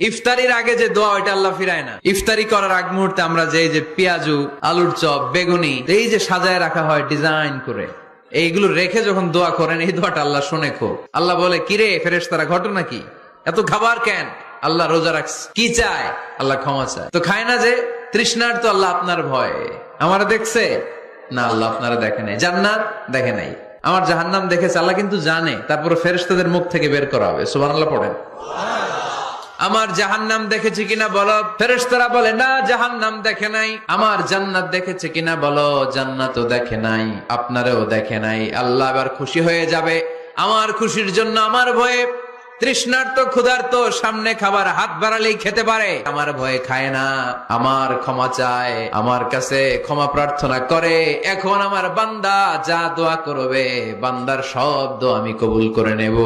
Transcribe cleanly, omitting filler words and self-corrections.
ইফতারির আগে যে দোয়া ওইটা আল্লাহ ফিরায় না। ইফতারি করার আগ মুহূর্তে আমরা যে পেঁয়াজু, আলুর চপ, বেগুনি এই যে সাজায় রাখা হয় ডিজাইন করে, এইগুলো রেখে যখন দোয়া করেন এই দোয়াটা আল্লাহ শুনে খুব। আল্লাহ বলে, কিরে ফেরেশতারা, ঘটনা কি? এত খাবার কেন? আল্লাহ রোজা রাখছে। কি চায়? আল্লাহ ক্ষমা চায়। তো খায় না যে তৃষ্ণার, তো আল্লাহ আপনার ভয়। আমারা দেখছে না, আল্লাহ আপনারা দেখে নাই। জান্নাত দেখে নাই, আমার জাহান্নাম দেখেছে আল্লাহ কিন্তু জানে। তারপরে ফেরেশতাদের মুখ থেকে বের করা হবে। সুবহানাল্লাহ পড়েন। আমার জাহান্নাম দেখেছে কিনা বলো। ফেরেশতারা বলে, না জাহান্নাম দেখে নাই। আমার জান্নাত দেখেছে কিনা বলো। জান্নাতও দেখে নাই, আপনারেও দেখে নাই। আল্লাহ এবার খুশি হয়ে যাবে। আমার খুশির জন্য আমার ভয়ে তৃষ্ণার্ত ক্ষুধার্ত সামনে খাবার হাত বাড়ালেই খেতে পারে, আমার ভয়ে খায় না। আমার ক্ষমা চায়, আমার কাছে ক্ষমা প্রার্থনা করে। এখন আমার বান্দা যা দোয়া করবে, বান্দার সব দোয়া আমি কবুল করে নেব।